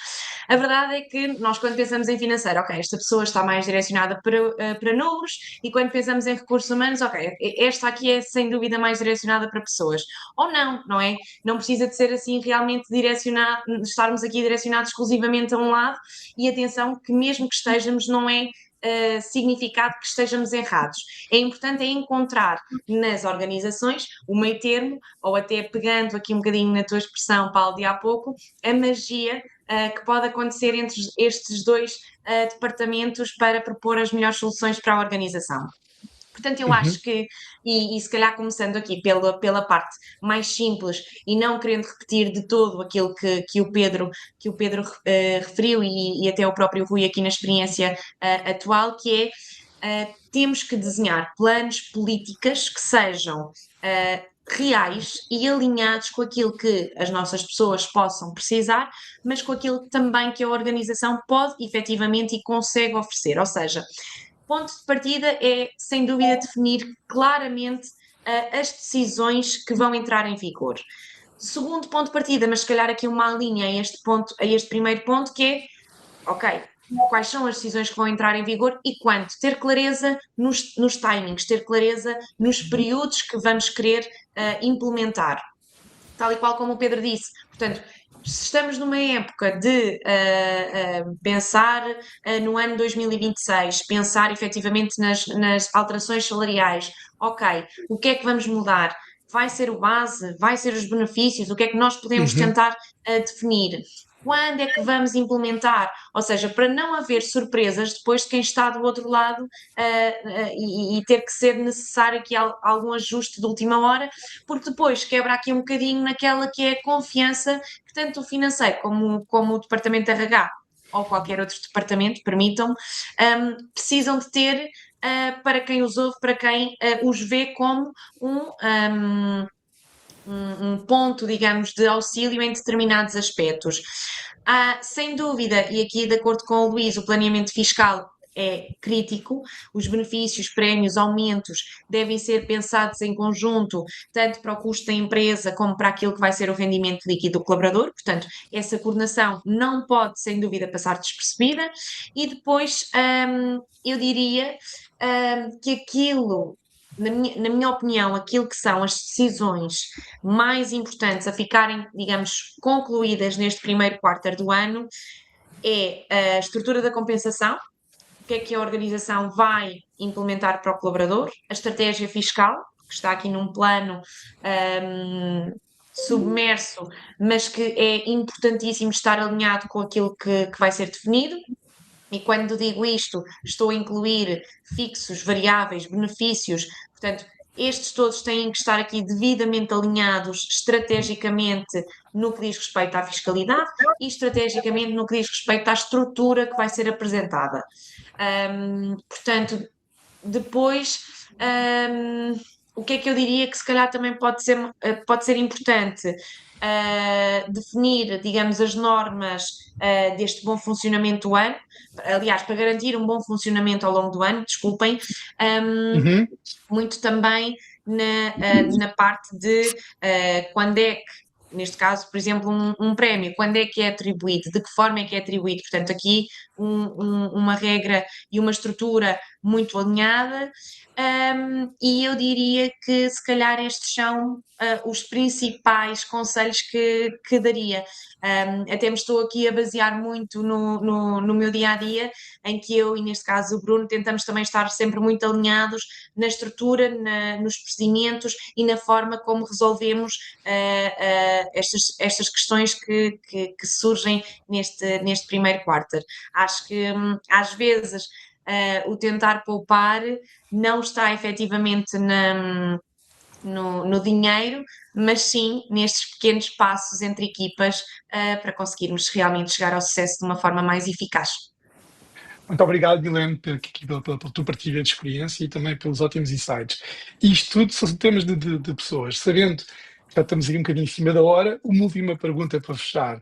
A verdade é que nós, quando pensamos em financeiro, ok, esta pessoa está mais direcionada para números, e quando pensamos em recursos humanos, ok, esta aqui é sem dúvida mais direcionada para pessoas. Ou não é? Não precisa de ser assim realmente direcionado, estarmos aqui direcionados exclusivamente a um lado, e atenção que mesmo que estejamos, não é significado que estejamos errados. É importante encontrar nas organizações o meio termo, ou até pegando aqui um bocadinho na tua expressão, Paulo, de há pouco, a magia que pode acontecer entre estes dois departamentos para propor as melhores soluções para a organização. Portanto, eu acho que, e se calhar começando aqui pela parte mais simples e não querendo repetir de todo aquilo que o Pedro referiu, e até o próprio Rui aqui na experiência atual, que é temos que desenhar planos, políticas que sejam reais e alinhados com aquilo que as nossas pessoas possam precisar, mas com aquilo também que a organização pode efetivamente e consegue oferecer. Ou seja, ponto de partida é, sem dúvida, definir claramente as decisões que vão entrar em vigor. Segundo ponto de partida, mas se calhar aqui uma linha a este primeiro ponto, que é, ok, quais são as decisões que vão entrar em vigor e quando? Ter clareza nos timings, ter clareza nos períodos que vamos querer implementar. Tal e qual como o Pedro disse. Portanto, se estamos numa época de pensar no ano 2026, pensar efetivamente nas alterações salariais, ok, o que é que vamos mudar? Vai ser o base? Vai ser os benefícios? O que é que nós podemos tentar definir? Quando é que vamos implementar? Ou seja, para não haver surpresas depois de quem está do outro lado e ter que ser necessário aqui algum ajuste de última hora, porque depois quebra aqui um bocadinho naquela que é a confiança que tanto o financeiro como o departamento de RH ou qualquer outro departamento, permitam, precisam de ter para quem os ouve, para quem os vê como um ponto, digamos, de auxílio em determinados aspectos. Sem dúvida, e aqui de acordo com o Luís, o planeamento fiscal é crítico, os benefícios, prémios, aumentos devem ser pensados em conjunto, tanto para o custo da empresa como para aquilo que vai ser o rendimento líquido do colaborador, portanto, essa coordenação não pode, sem dúvida, passar despercebida, e depois eu diria que aquilo, na minha opinião, aquilo que são as decisões mais importantes a ficarem, digamos, concluídas neste primeiro quarto do ano é a estrutura da compensação, o que é que a organização vai implementar para o colaborador, a estratégia fiscal, que está aqui num plano submerso, mas que é importantíssimo estar alinhado com aquilo que vai ser definido. E quando digo isto, estou a incluir fixos, variáveis, benefícios, portanto, estes todos têm que estar aqui devidamente alinhados estrategicamente no que diz respeito à fiscalidade e estrategicamente no que diz respeito à estrutura que vai ser apresentada. Portanto, depois, o que é que eu diria que se calhar também pode ser importante? Definir, digamos, as normas deste bom funcionamento do ano, aliás, para garantir um bom funcionamento ao longo do ano, desculpem, muito também na parte de quando é que, neste caso, por exemplo, um prémio, quando é que é atribuído, de que forma é que é atribuído, portanto, aqui uma regra e uma estrutura muito alinhada, e eu diria que se calhar estes são os principais conselhos que daria. Até me estou aqui a basear muito no meu dia-a-dia, em que eu e neste caso o Bruno tentamos também estar sempre muito alinhados na estrutura, nos procedimentos e na forma como resolvemos estas questões que surgem neste primeiro quarter. Acho que às vezes o tentar poupar não está efetivamente no dinheiro, mas sim nestes pequenos passos entre equipas para conseguirmos realmente chegar ao sucesso de uma forma mais eficaz. Muito obrigado, Milene, pela tua partilha de experiência e também pelos ótimos insights. Isto tudo são temas de pessoas. Sabendo que já estamos aqui um bocadinho em cima da hora, uma última pergunta para fechar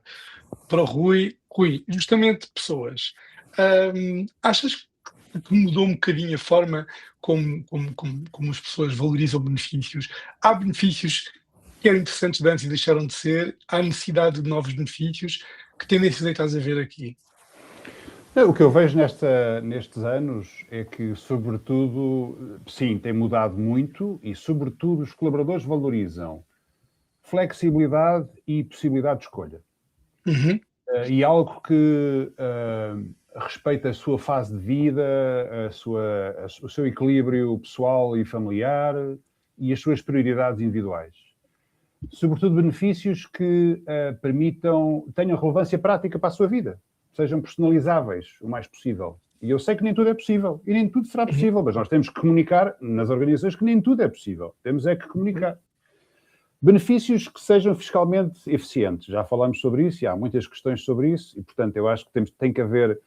para o Rui. Rui, justamente pessoas. Achas que mudou um bocadinho a forma como as pessoas valorizam benefícios? Há benefícios que eram interessantes de antes e deixaram de ser? Há necessidade de novos benefícios? Que tendências é que estás a ver aqui? O que eu vejo nestes anos é que, sobretudo, sim, tem mudado muito e, sobretudo, os colaboradores valorizam flexibilidade e possibilidade de escolha. E algo que respeita a sua fase de vida, o seu equilíbrio pessoal e familiar e as suas prioridades individuais. Sobretudo, benefícios que tenham relevância prática para a sua vida. Sejam personalizáveis o mais possível. E eu sei que nem tudo é possível, e nem tudo será possível, mas nós temos que comunicar nas organizações que nem tudo é possível. Temos é que comunicar. Benefícios que sejam fiscalmente eficientes. Já falámos sobre isso e há muitas questões sobre isso, e, portanto, eu acho que tem que haver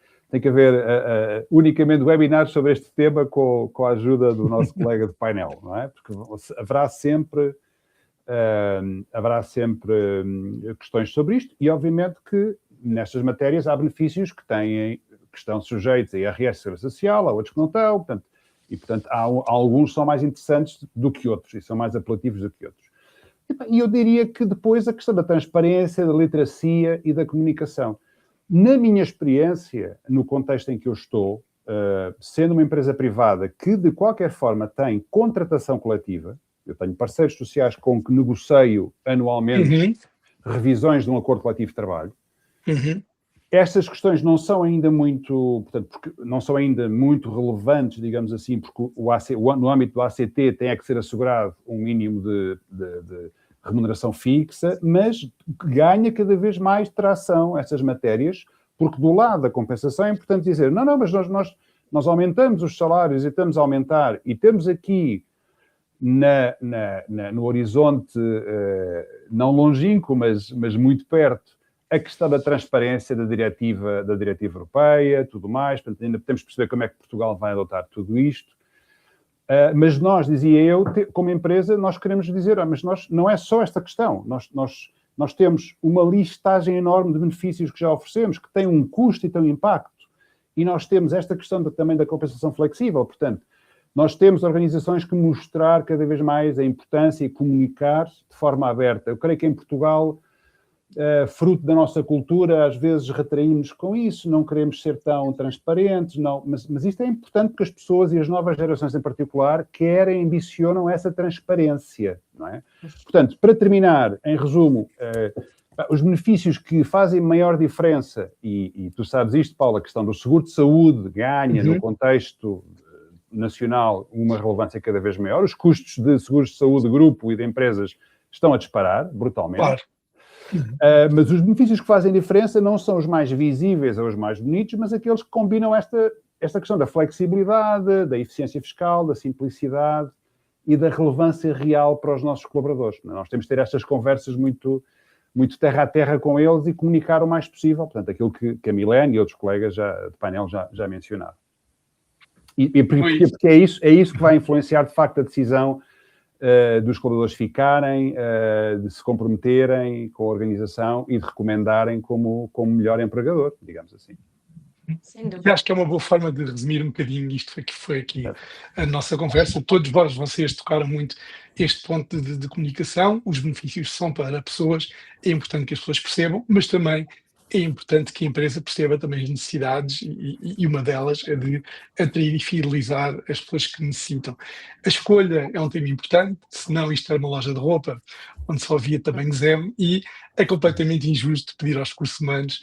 unicamente webinars sobre este tema com a ajuda do nosso colega de painel, não é? Porque haverá sempre questões sobre isto e, obviamente, que nestas matérias há benefícios que estão sujeitos a IRS social, há outros que não estão, portanto há alguns que são mais interessantes do que outros e são mais apelativos do que outros. E eu diria que depois a questão da transparência, da literacia e da comunicação. Na minha experiência, no contexto em que eu estou, sendo uma empresa privada que de qualquer forma tem contratação coletiva, eu tenho parceiros sociais com que negocio anualmente revisões de um acordo coletivo de trabalho. Estas questões não são ainda muito, portanto, não são ainda muito relevantes, digamos assim, porque no âmbito do ACT tem que ser assegurado um mínimo de remuneração fixa, mas ganha cada vez mais tração essas matérias, porque do lado da compensação é importante dizer, não, mas nós aumentamos os salários e estamos a aumentar, e temos aqui no horizonte não longínquo, mas muito perto, a questão da transparência da diretiva europeia, tudo mais, portanto, ainda temos que perceber como é que Portugal vai adotar tudo isto. Mas nós, dizia eu, como empresa, nós queremos dizer, mas não é só esta questão. Nós temos uma listagem enorme de benefícios que já oferecemos, que tem um custo e tem um impacto. E nós temos esta questão também da compensação flexível. Portanto, nós temos organizações que mostrar cada vez mais a importância e comunicar de forma aberta. Eu creio que em Portugal, fruto da nossa cultura, às vezes retraímos com isso, não queremos ser tão transparentes, não, mas isto é importante porque as pessoas e as novas gerações em particular querem, ambicionam essa transparência, não é? Portanto, para terminar, em resumo, os benefícios que fazem maior diferença, e tu sabes isto, Paulo, a questão do seguro de saúde ganha no contexto nacional uma relevância cada vez maior, os custos de seguros de saúde de grupo e de empresas estão a disparar brutalmente. Claro. Mas os benefícios que fazem diferença não são os mais visíveis ou os mais bonitos, mas aqueles que combinam esta questão da flexibilidade, da eficiência fiscal, da simplicidade e da relevância real para os nossos colaboradores. Nós temos de ter estas conversas muito terra a terra com eles e comunicar o mais possível. Portanto, aquilo que a Milene e outros colegas de painel já mencionaram. Porque é isso que vai influenciar, de facto, a decisão dos colaboradores ficarem, de se comprometerem com a organização e de recomendarem como melhor empregador, digamos assim. Sem dúvida. Eu acho que é uma boa forma de resumir um bocadinho isto que foi aqui a nossa conversa. Todos vocês tocaram muito este ponto de comunicação. Os benefícios são para pessoas, é importante que as pessoas percebam, mas também é importante que a empresa perceba também as necessidades e uma delas é de atrair e fidelizar as pessoas que necessitam. A escolha é um tema importante, senão isto era uma loja de roupa onde só havia tamanhos M e é completamente injusto pedir aos recursos humanos,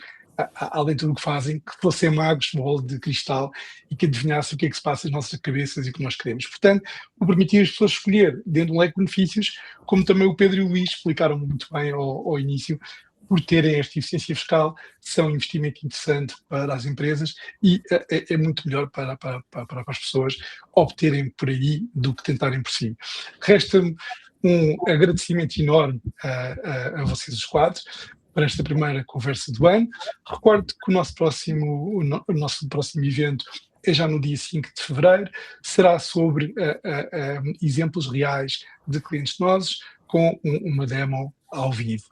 além de tudo o que fazem, que fossem magos de bola de cristal e que adivinhassem o que é que se passa nas nossas cabeças e o que nós queremos. Portanto, o permitir as pessoas escolher dentro de um leque de benefícios, como também o Pedro e o Luís explicaram muito bem ao início, por terem esta eficiência fiscal, são um investimento interessante para as empresas e é muito melhor para as pessoas obterem por aí do que tentarem por si. Resta-me um agradecimento enorme a vocês os quatro para esta primeira conversa do ano. Recordo que o nosso próximo evento é já no dia 5 de fevereiro, será sobre exemplos reais de clientes nossos com uma demo ao vivo.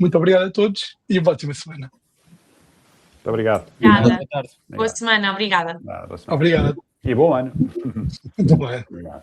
Muito obrigado a todos e uma ótima semana. Muito obrigado. Obrigada. Boa semana, obrigada. Obrigado. E bom ano. Muito bom ano. Obrigado.